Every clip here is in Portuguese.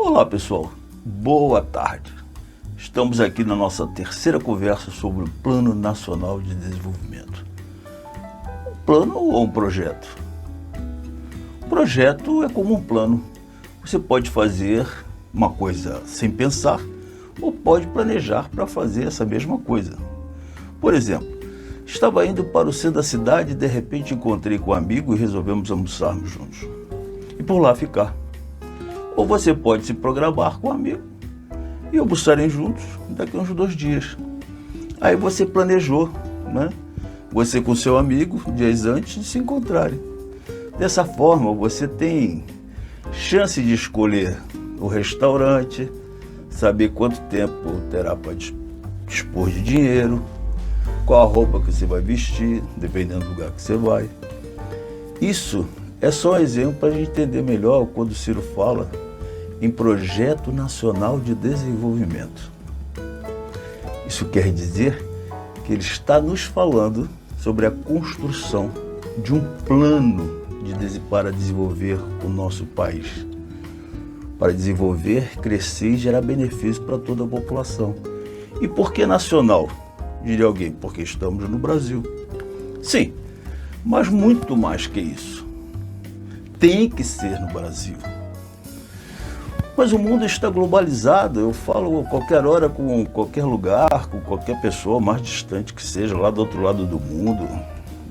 Olá pessoal, boa tarde. Estamos aqui na nossa terceira conversa sobre o Plano Nacional de Desenvolvimento. Um plano ou um projeto? Um projeto é como um plano. Você pode fazer uma coisa sem pensar ou pode planejar para fazer essa mesma coisa. Por exemplo, estava indo para o centro da cidade e de repente encontrei com um amigo e resolvemos almoçarmos juntos. E por lá ficar. Ou você pode se programar com um amigo e almoçarem juntos daqui a uns 2 dias. Aí você planejou, né? Você com seu amigo, dias antes de se encontrarem. Dessa forma, você tem chance de escolher o restaurante, saber quanto tempo terá para dispor de dinheiro, qual a roupa que você vai vestir, dependendo do lugar que você vai. Isso é só um exemplo para a gente entender melhor quando o Ciro fala em Projeto Nacional de Desenvolvimento. Isso quer dizer que ele está nos falando sobre a construção de um plano para desenvolver o nosso país. Para desenvolver, crescer e gerar benefício para toda a população. E por que nacional? Diria alguém, porque estamos no Brasil. Sim, mas muito mais que isso. Tem que ser no Brasil. Mas o mundo está globalizado, eu falo a qualquer hora com qualquer lugar, com qualquer pessoa, mais distante que seja, lá do outro lado do mundo.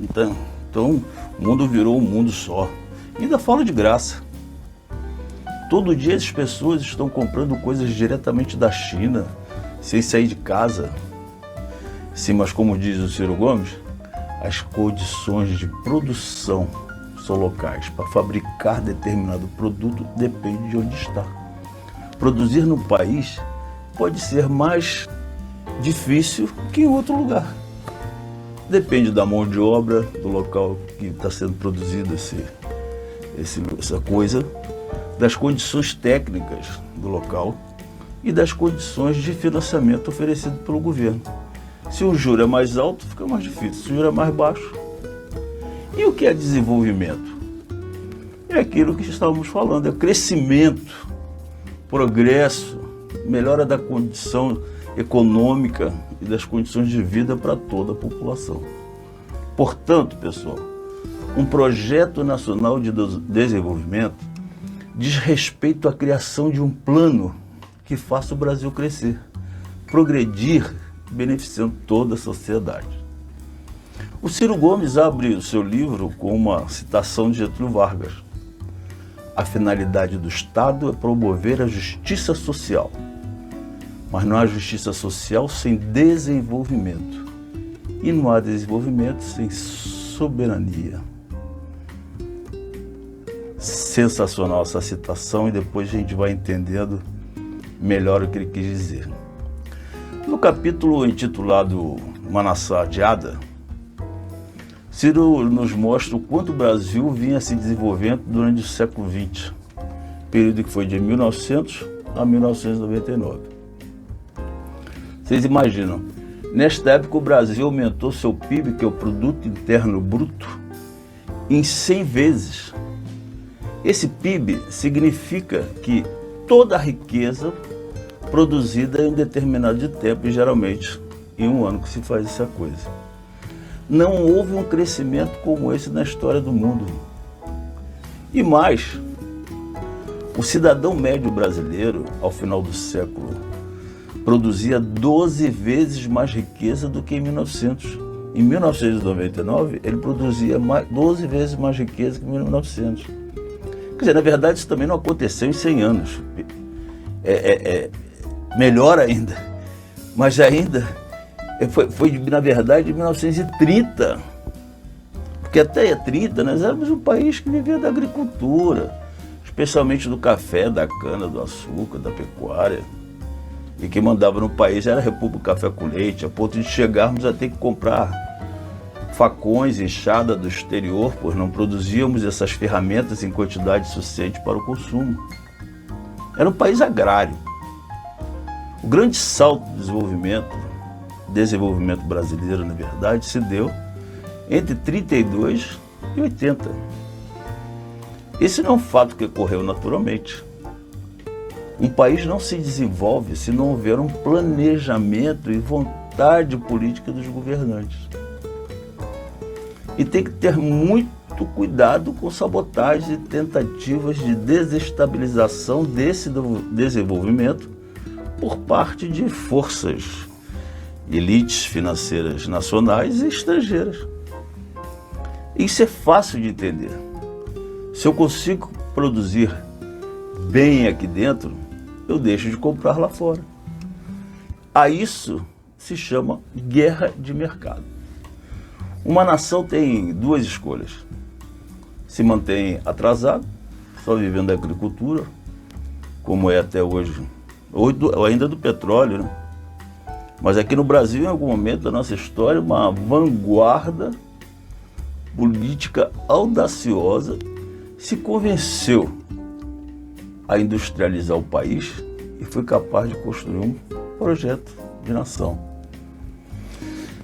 Então o mundo virou um mundo só. E ainda falo de graça. Todo dia as pessoas estão comprando coisas diretamente da China, sem sair de casa. Sim, mas como diz o Ciro Gomes, as condições de produção são locais. Para fabricar determinado produto depende de onde está. Produzir no país pode ser mais difícil que em outro lugar. Depende da mão de obra, do local que está sendo produzido essa coisa, das condições técnicas do local e das condições de financiamento oferecido pelo governo. Se o juro é mais alto, fica mais difícil. Se o juro é mais baixo. E o que é desenvolvimento? É aquilo que estávamos falando, é o crescimento, progresso, melhora da condição econômica e das condições de vida para toda a população. Portanto, pessoal, um projeto nacional de desenvolvimento diz respeito à criação de um plano que faça o Brasil crescer, progredir, beneficiando toda a sociedade. O Ciro Gomes abre o seu livro com uma citação de Getúlio Vargas. A finalidade do Estado é promover a justiça social, mas não há justiça social sem desenvolvimento. E não há desenvolvimento sem soberania. Sensacional essa citação e depois a gente vai entendendo melhor o que ele quis dizer. No capítulo intitulado Manassá Adiada, Ciro nos mostra o quanto o Brasil vinha se desenvolvendo durante o século XX, período que foi de 1900 a 1999. Vocês imaginam, nesta época o Brasil aumentou seu PIB, que é o Produto Interno Bruto, em 100 vezes. Esse PIB significa que toda a riqueza produzida em um determinado tempo, e geralmente em um ano que se faz essa coisa. Não houve um crescimento como esse na história do mundo. E mais, o cidadão médio brasileiro, ao final do século, produzia 12 vezes mais riqueza do que em 1900. Em 1999, ele produzia 12 vezes mais riqueza que em 1900. Quer dizer, na verdade, isso também não aconteceu em 100 anos. Melhor ainda, mas ainda foi na verdade, em 1930, porque até 30 nós éramos um país que vivia da agricultura, especialmente do café, da cana, do açúcar, da pecuária, e quem mandava no país era a República Café com Leite, a ponto de chegarmos a ter que comprar facões, enxada do exterior, pois não produzíamos essas ferramentas em quantidade suficiente para o consumo. Era um país agrário. O grande salto de desenvolvimento brasileiro, na verdade, se deu entre 32 e 80. Esse não é um fato que ocorreu naturalmente. Um país não se desenvolve se não houver um planejamento e vontade política dos governantes. E tem que ter muito cuidado com sabotagens e tentativas de desestabilização desse desenvolvimento por parte de forças, elites financeiras nacionais e estrangeiras. Isso é fácil de entender. Se eu consigo produzir bem aqui dentro, eu deixo de comprar lá fora. A isso se chama guerra de mercado. Uma nação tem duas escolhas: se mantém atrasado, só vivendo da agricultura, como é até hoje, ou ainda do petróleo, né? Mas aqui no Brasil, em algum momento da nossa história, uma vanguarda política audaciosa se convenceu a industrializar o país e foi capaz de construir um projeto de nação.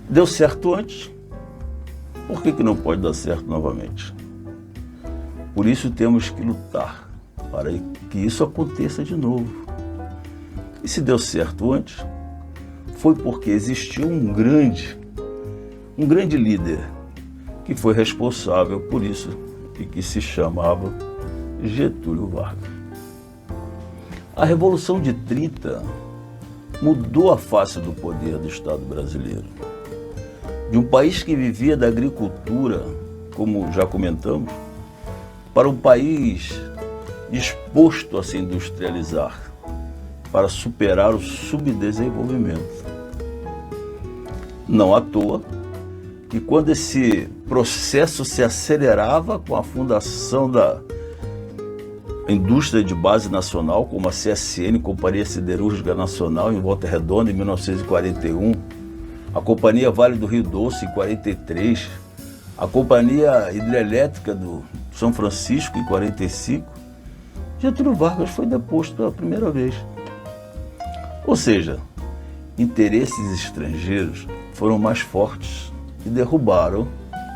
Deu certo antes, por que não pode dar certo novamente? Por isso temos que lutar para que isso aconteça de novo. E se deu certo antes, foi porque existiu um grande líder que foi responsável por isso e que se chamava Getúlio Vargas. A Revolução de 30 mudou a face do poder do Estado brasileiro. De um país que vivia da agricultura, como já comentamos, para um país disposto a se industrializar, para superar o subdesenvolvimento. Não à toa que quando esse processo se acelerava com a fundação da indústria de base nacional, como a CSN, Companhia Siderúrgica Nacional, em Volta Redonda, em 1941, a Companhia Vale do Rio Doce, em 43, a Companhia Hidrelétrica do São Francisco, em 45, Getúlio Vargas foi deposto pela primeira vez. Ou seja, interesses estrangeiros foram mais fortes e derrubaram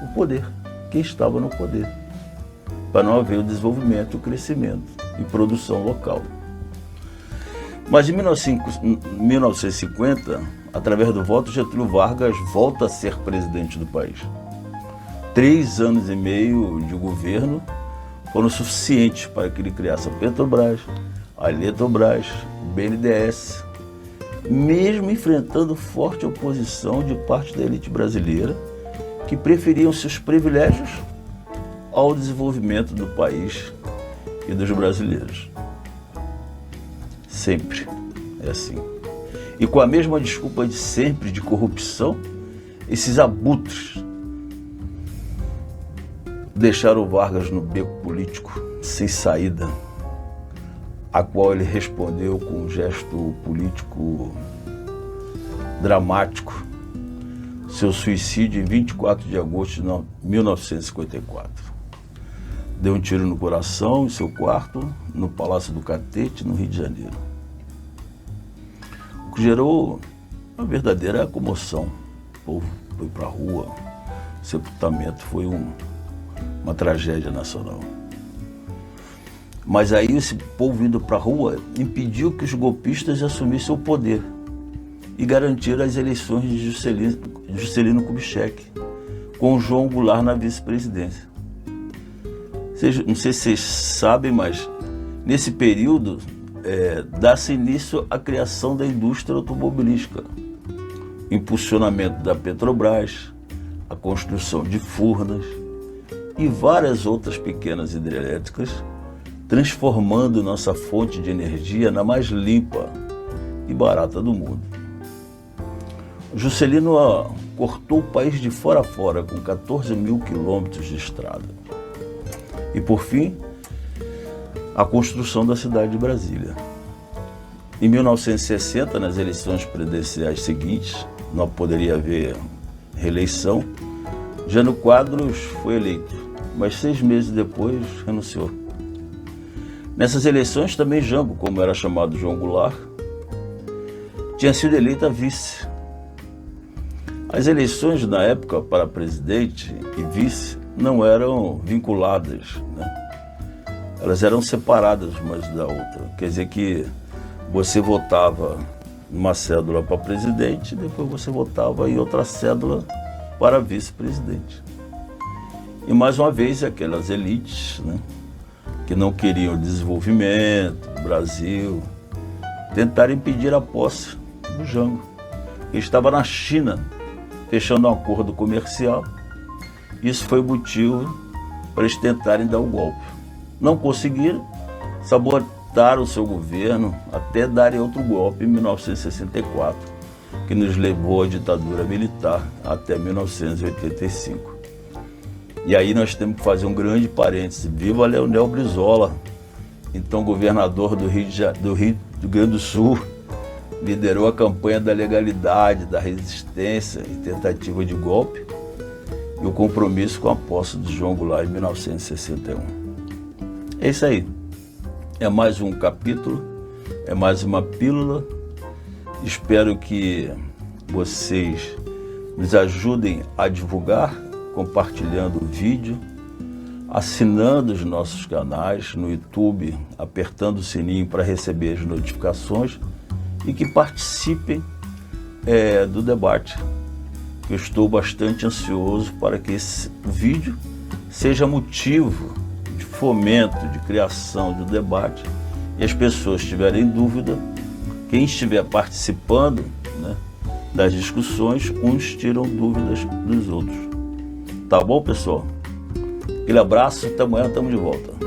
o poder, quem estava no poder, para não haver o desenvolvimento, o crescimento e produção local. Mas em 1950, através do voto, Getúlio Vargas volta a ser presidente do país. 3 anos e meio de governo foram suficientes para que ele criasse a Petrobras, a Eletrobras, o BNDES, mesmo enfrentando forte oposição de parte da elite brasileira, que preferiam seus privilégios ao desenvolvimento do país e dos brasileiros. Sempre é assim. E com a mesma desculpa de sempre de corrupção, esses abutres deixaram o Vargas no beco político, sem saída, a qual ele respondeu com um gesto político dramático, seu suicídio em 24 de agosto de 1954. Deu um tiro no coração em seu quarto, no Palácio do Catete, no Rio de Janeiro. O que gerou uma verdadeira comoção. O povo foi para a rua, o sepultamento foi uma tragédia nacional. Mas aí esse povo indo para a rua impediu que os golpistas assumissem o poder e garantiram as eleições de Juscelino Kubitschek, com João Goulart na vice-presidência. Não sei se vocês sabem, mas nesse período dá-se início à criação da indústria automobilística, impulsionamento da Petrobras, a construção de Furnas e várias outras pequenas hidrelétricas, transformando nossa fonte de energia na mais limpa e barata do mundo. Juscelino cortou o país de fora a fora com 14 mil quilômetros de estrada. E, por fim, a construção da cidade de Brasília. Em 1960, nas eleições presidenciais seguintes, não poderia haver reeleição, Jânio Quadros foi eleito, mas 6 meses depois renunciou. Nessas eleições também Jango, como era chamado João Goulart, tinha sido eleita vice. As eleições na época para presidente e vice não eram vinculadas, né? Elas eram separadas umas da outra. Quer dizer que você votava numa cédula para presidente, depois você votava em outra cédula para vice-presidente. E mais uma vez aquelas elites, né, que não queriam desenvolvimento do Brasil, tentaram impedir a posse do Jango. Ele estava na China, fechando um acordo comercial. Isso foi o motivo para eles tentarem dar o golpe. Não conseguiram, sabotaram o seu governo até darem outro golpe em 1964, que nos levou à ditadura militar até 1985. E aí nós temos que fazer um grande parêntese. Viva Leonel Brizola, então governador do Rio Grande do Sul, liderou a campanha da legalidade, da resistência e tentativa de golpe e o compromisso com a posse de João Goulart em 1961. É isso aí. É mais um capítulo, é mais uma pílula. Espero que vocês nos ajudem a divulgar, compartilhando o vídeo, assinando os nossos canais no YouTube, apertando o sininho para receber as notificações e que participem do debate. Eu estou bastante ansioso para que esse vídeo seja motivo de fomento, de criação de debate, e as pessoas tiverem dúvida, quem estiver participando, né, das discussões, uns tiram dúvidas dos outros. Tá bom, pessoal? Aquele abraço, até amanhã, estamos de volta.